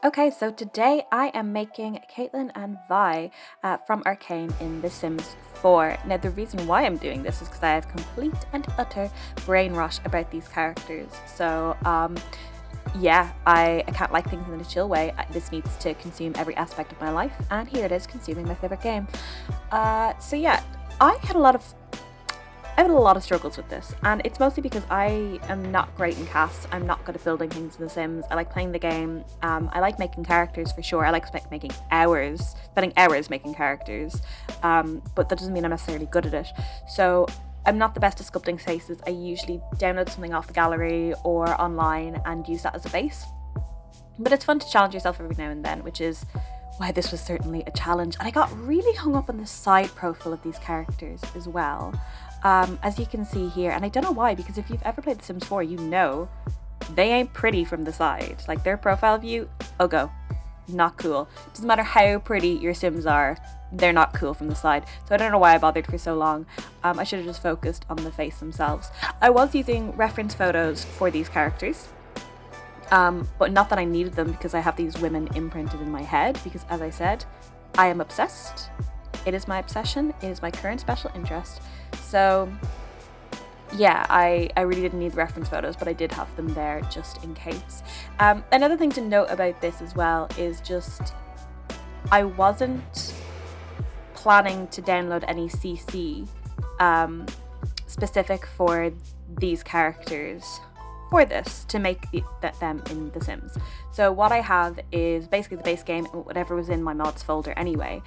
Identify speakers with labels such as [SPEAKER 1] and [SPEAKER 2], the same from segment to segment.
[SPEAKER 1] Okay, so today I am making Caitlin and Vi from Arcane in The Sims 4. Now, the reason why I'm doing this is because I have complete and utter brain rot about these characters. So, yeah, I can't like things in a chill way. This needs to consume every aspect of my life, and here it is, consuming my favorite game. So yeah, I had a lot of struggles with this, and it's mostly because I am not great in CAS. I'm not good at building things in The Sims. I like playing the game. I like making characters for sure. I like spending hours making characters, but that doesn't mean I'm necessarily good at it. So I'm not the best at sculpting faces. I usually download something off the gallery or online and use that as a base. But it's fun to challenge yourself every now and then, which is why this was certainly a challenge. And I got really hung up on the side profile of these characters as well. As you can see here, and I don't know why, because if you've ever played The Sims 4, you know they ain't pretty from the side. Like, their profile view, oh go, not cool. Doesn't matter how pretty your Sims are, they're not cool from the side. So I don't know why I bothered for so long. I should have just focused on the face themselves. I was using reference photos for these characters, but not that I needed them, because I have these women imprinted in my head, because as I said, I am obsessed. It is my obsession. It is my current special interest. So yeah, I really didn't need reference photos, but I did have them there just in case. Another thing to note about this as well is just I wasn't planning to download any CC specific for these characters for this to make them in The Sims. So what I have is basically the base game and whatever was in my mods folder anyway.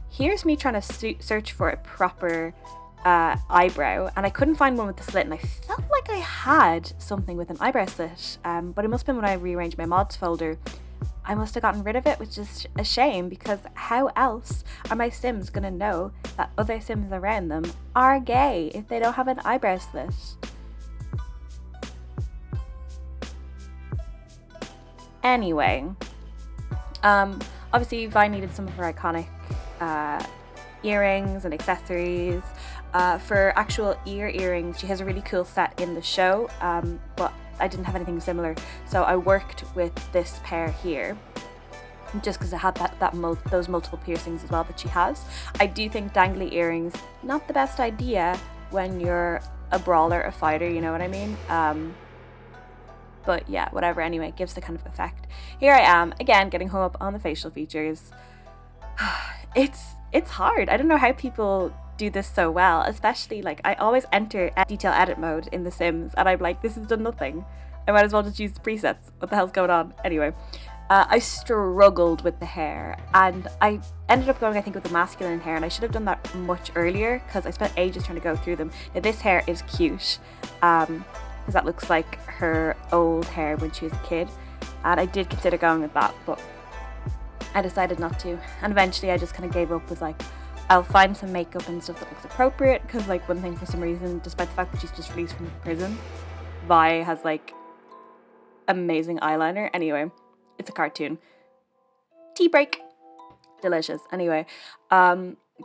[SPEAKER 1] Here's me trying to search for a proper eyebrow, and I couldn't find one with the slit, and I felt like I had something with an eyebrow slit, but it must have been when I rearranged my mods folder. I must have gotten rid of it, which is a shame, because how else are my Sims gonna know that other Sims around them are gay if they don't have an eyebrow slit? Anyway, obviously Vi needed some of her iconic earrings and accessories. For actual earrings, she has a really cool set in the show, but I didn't have anything similar, so I worked with this pair here just because it had those multiple piercings as well that she has. I do think dangly earrings, not the best idea when you're a brawler, a fighter, you know what I mean? But yeah, whatever, anyway, it gives the kind of effect. Here I am, again, getting hung up on the facial features. It's hard. I don't know how people do this so well, especially, like, I always enter detail edit mode in The Sims, and I'm like, this has done nothing. I might as well just use the presets. What the hell's going on? Anyway, I struggled with the hair, and I ended up going, I think, with the masculine hair, and I should have done that much earlier, because I spent ages trying to go through them. Now, this hair is cute, because that looks like her old hair when she was a kid, and I did consider going with that, but I decided not to, and eventually I just kind of gave up, was like, I'll find some makeup and stuff that looks appropriate, because, like, one thing, for some reason, despite the fact that she's just released from prison, Vi has, like, amazing eyeliner. Anyway, it's a cartoon. Tea break. Delicious. Anyway,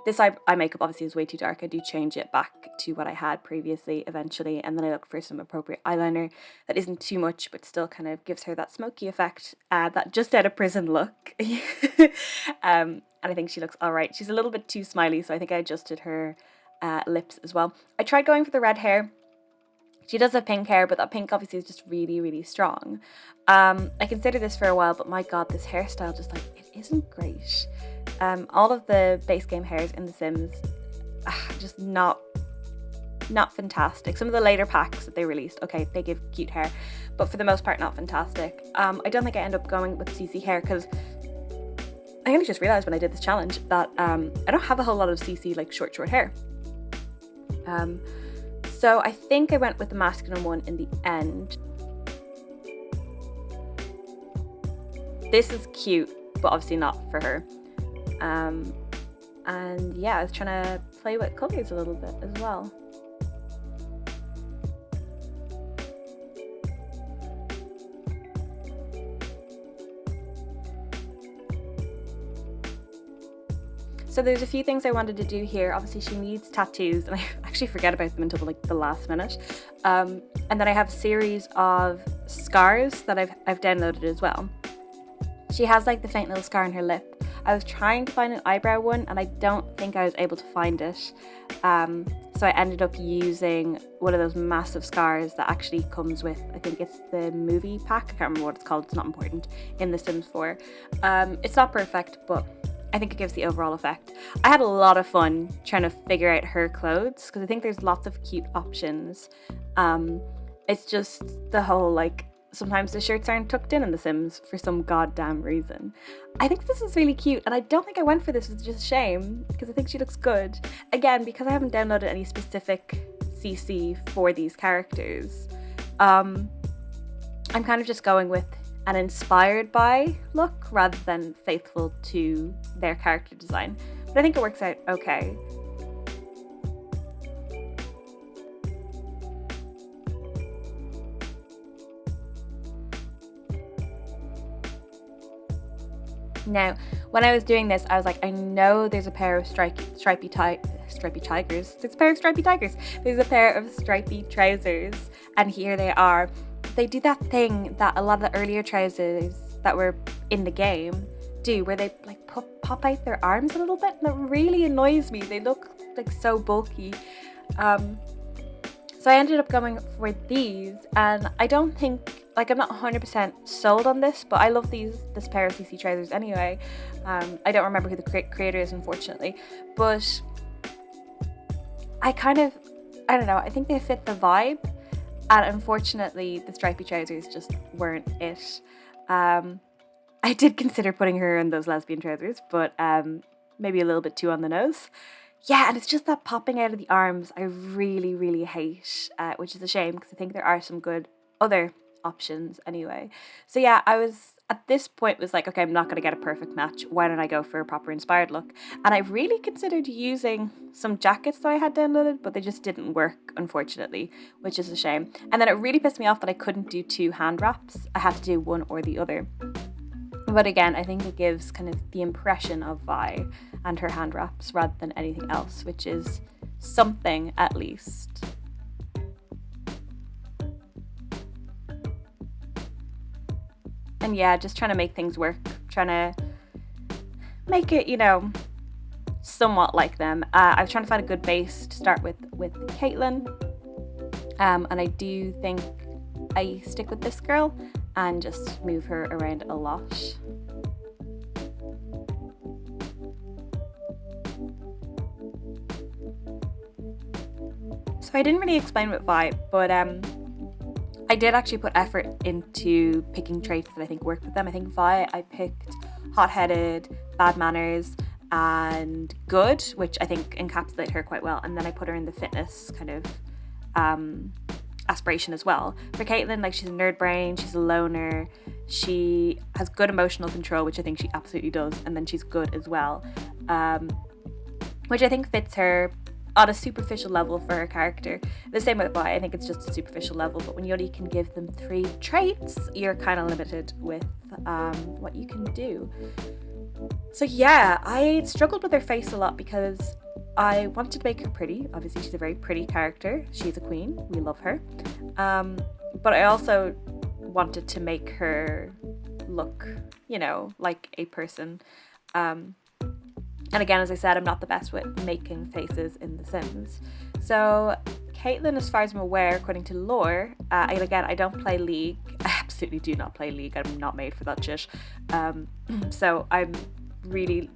[SPEAKER 1] this eye makeup obviously is way too dark. I do change it back to what I had previously eventually, and then I look for some appropriate eyeliner that isn't too much but still kind of gives her that smoky effect, that just out of prison look. And I think she looks alright. She's a little bit too smiley, so I think I adjusted her lips as well. I tried going for the red hair. She does have pink hair, but that pink obviously is just really, really strong. I considered this for a while, but my god, this hairstyle just, like, it isn't great. All of the base game hairs in The Sims, just not fantastic. Some of the later packs that they released, okay, they give cute hair, but for the most part, not fantastic. I don't think I end up going with CC hair, because I only just realised when I did this challenge that I don't have a whole lot of CC, like, short hair. So I think I went with the masculine one in the end. This is cute, but obviously not for her. And yeah, I was trying to play with colours a little bit as well. So there's a few things I wanted to do here. Obviously she needs tattoos, and I actually forget about them until, like, the last minute. And then I have a series of scars that I've downloaded as well. She has like the faint little scar on her lip. I was trying to find an eyebrow one and I don't think I was able to find it. So I ended up using one of those massive scars that actually comes with, I think it's the movie pack. I can't remember what it's called. It's not important in The Sims 4. It's not perfect, but I think it gives the overall effect. I had a lot of fun trying to figure out her clothes because I think there's lots of cute options. It's just the whole like, sometimes the shirts aren't tucked in The Sims for some goddamn reason. I think this is really cute, and I don't think I went for this, which is just a shame, because I think she looks good. Again, because I haven't downloaded any specific CC for these characters, I'm kind of just going with an inspired by look rather than faithful to their character design. But I think it works out okay. Now, when I was doing this, I was like, I know there's a pair of stripy tigers. There's a pair of stripy tigers. There's a pair of stripy trousers, and here they are. They do that thing that a lot of the earlier trousers that were in the game do, where they like pop out their arms a little bit, and that really annoys me. They look like so bulky. So I ended up going for these, and I don't think, like, I'm not 100% sold on this, but I love this pair of CC trousers anyway. I don't remember who the creator is, unfortunately, but I don't know, I think they fit the vibe, and unfortunately the stripy trousers just weren't it. I did consider putting her in those lesbian trousers, but maybe a little bit too on the nose. Yeah, and it's just that popping out of the arms I really, really hate, which is a shame because I think there are some good other options anyway. So yeah, I was at this point was like, okay, I'm not going to get a perfect match. Why don't I go for a proper inspired look? And I really considered using some jackets that I had downloaded, but they just didn't work, unfortunately, which is a shame. And then it really pissed me off that I couldn't do 2 hand wraps. I had to do one or the other. But again, I think it gives kind of the impression of Vi and her hand wraps rather than anything else, which is something at least. And yeah, just trying to make things work, trying to make it, somewhat like them. I was trying to find a good base to start with Caitlyn, and I do think I stick with this girl and just move her around a lot. So I didn't really explain with Vi, but I did actually put effort into picking traits that I think work with them. I think Vi, I picked hot-headed, bad manners, and good, which I think encapsulate her quite well. And then I put her in the fitness kind of aspiration as well. For Caitlyn, like, she's a nerd brain, she's a loner, she has good emotional control, which I think she absolutely does, and then she's good as well, which I think fits her on a superficial level for her character. The same with Vi, I think it's just a superficial level, but when you only can give them 3 traits, you're kind of limited with what you can do. So yeah, I struggled with her face a lot because I wanted to make her pretty. Obviously, she's a very pretty character. She's a queen. We love her. But I also wanted to make her look, like a person. And again, as I said, I'm not the best with making faces in The Sims. So Caitlyn, as far as I'm aware, according to lore, and again, I don't play League. I absolutely do not play League. I'm not made for that shit. So I'm really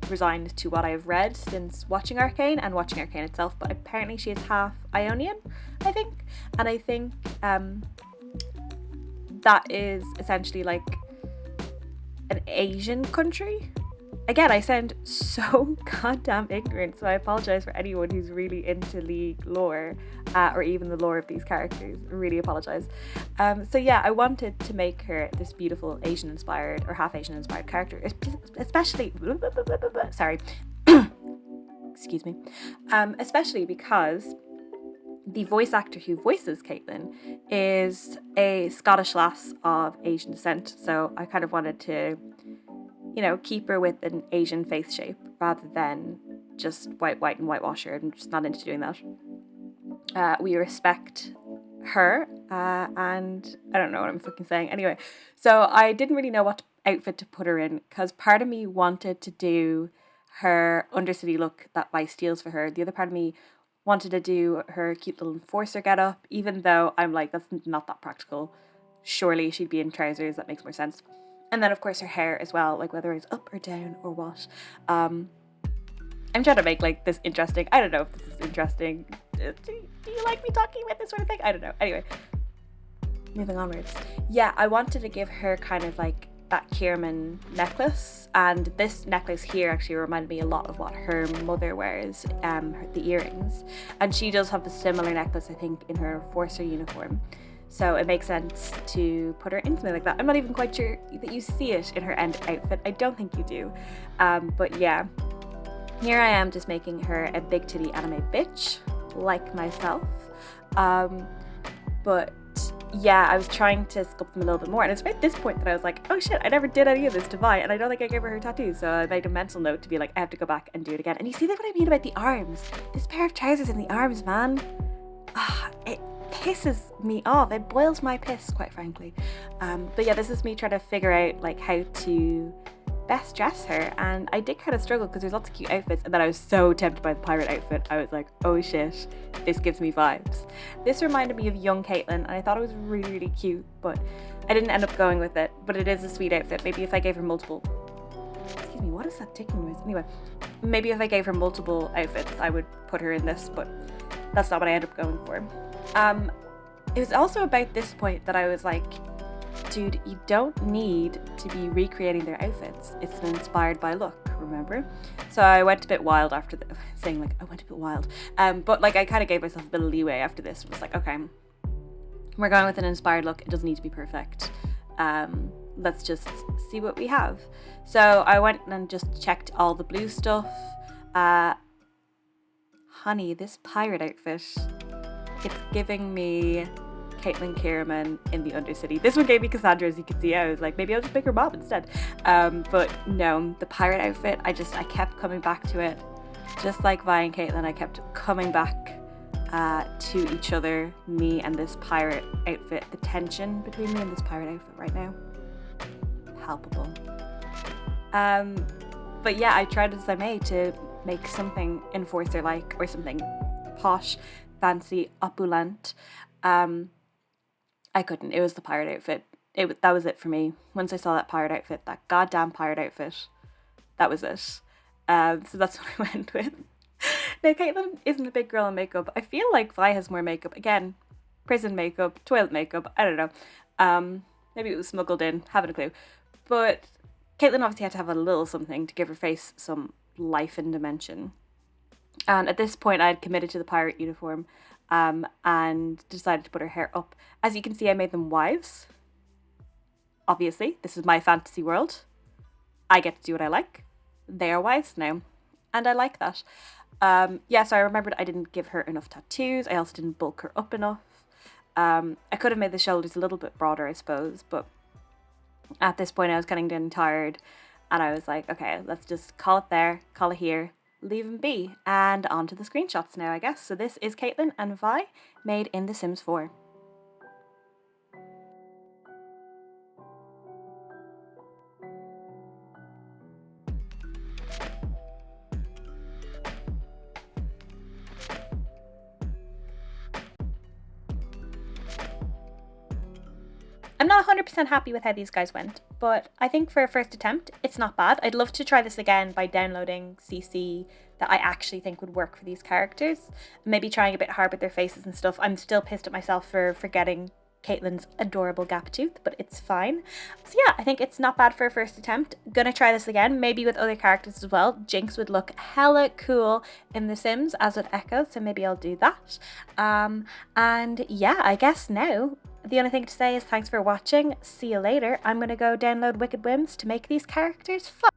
[SPEAKER 1] resigned to what I've read since watching Arcane and watching Arcane itself, but apparently she is half Ionian, I think, and I think that is essentially like an Asian country. Again, I sound so goddamn ignorant, so I apologize for anyone who's really into League lore, or even the lore of these characters. I really apologize. So yeah, I wanted to make her this beautiful Asian-inspired or half Asian-inspired character, especially, sorry, excuse me, especially because the voice actor who voices Caitlyn is a Scottish lass of Asian descent, so I kind of wanted to keep her with an Asian face shape rather than just white and whitewash her. I'm just not into doing that. We respect her, and I don't know what I'm fucking saying. Anyway, so I didn't really know what to outfit to put her in, because part of me wanted to do her Undercity look that Vi steals for her. The other part of me wanted to do her cute little enforcer getup, even though I'm like, that's not that practical. Surely she'd be in trousers, that makes more sense. And then of course her hair as well, like whether it's up or down or what. I'm trying to make like this interesting. I don't know if this is interesting. Do you like me talking about this sort of thing? I don't know. Anyway, moving onwards. Yeah, I wanted to give her kind of like that Kierman necklace, and this necklace here actually reminded me a lot of what her mother wears, the earrings, and she does have a similar necklace I think in her enforcer uniform, so it makes sense to put her in something like that. I'm not even quite sure that you see it in her end outfit. I don't think you do, but yeah, here I am just making her a big titty anime bitch like myself, but yeah, I was trying to sculpt them a little bit more, and it's about this point that I was like, oh shit, I never did any of this to Vi, and I don't think I gave her tattoos, so I made a mental note to be like, I have to go back and do it again. And you see what I mean about the arms? This pair of trousers in the arms, man. It pisses me off. It boils my piss, quite frankly. But yeah, this is me trying to figure out like how to best dress her, and I did kind of struggle because there's lots of cute outfits, and then I was so tempted by the pirate outfit. I was like, oh shit, this gives me vibes. This reminded me of young Caitlyn, and I thought it was really, really cute, but I didn't end up going with it. But it is a sweet outfit. Maybe if I gave her multiple, excuse me, what is that ticking noise? Anyway, maybe if I gave her multiple outfits I would put her in this, but that's not what I ended up going for. It was also about this point that I was like, dude, you don't need to be recreating their outfits. It's an inspired by look, remember? So I went a bit wild after saying like I went a bit wild. But like I kind of gave myself a bit of leeway after this. It was like, okay, we're going with an inspired look. It doesn't need to be perfect. Let's just see what we have. So I went and just checked all the blue stuff. Honey, this pirate outfit, it's giving me Caitlyn Kierman in the Undercity. This one gave me Cassandra, as you can see. I was like, maybe I'll just make her mom instead. But no, the pirate outfit, I kept coming back to it. Just like Vi and Caitlyn, I kept coming back to each other, me and this pirate outfit. The tension between me and this pirate outfit right now, palpable. But yeah, I tried as I may to make something enforcer-like, or something posh, fancy, opulent. I couldn't. It was the pirate outfit. That was it for me. Once I saw that pirate outfit, that goddamn pirate outfit, that was it. So that's what I went with. Now, Caitlyn isn't a big girl in makeup. I feel like Vi has more makeup. Again, prison makeup, toilet makeup, I don't know. Maybe it was smuggled in, haven't a clue. But Caitlyn obviously had to have a little something to give her face some life and dimension. And at this point, I had committed to the pirate uniform. And decided to put her hair up. As you can see, I made them wives. Obviously, this is my fantasy world. I get to do what I like. They are wives now, and I like that. Yeah, so I remembered I didn't give her enough tattoos. I also didn't bulk her up enough. I could have made the shoulders a little bit broader, I suppose, but at this point I was getting tired, and I was like, okay, let's just call it there, call it here. Leave them be, and on to the screenshots now, I guess. So this is Caitlyn and Vi, made in The Sims 4. I'm not 100% happy with how these guys went, but I think for a first attempt, it's not bad. I'd love to try this again by downloading CC that I actually think would work for these characters. Maybe trying a bit hard with their faces and stuff. I'm still pissed at myself for forgetting Caitlyn's adorable gap tooth, but it's fine. So yeah, I think it's not bad for a first attempt. Gonna try this again, maybe with other characters as well. Jinx would look hella cool in The Sims, as would Echo, so maybe I'll do that. And yeah, I guess now the only thing to say is thanks for watching. See you later. I'm gonna go download Wicked Whims to make these characters fun.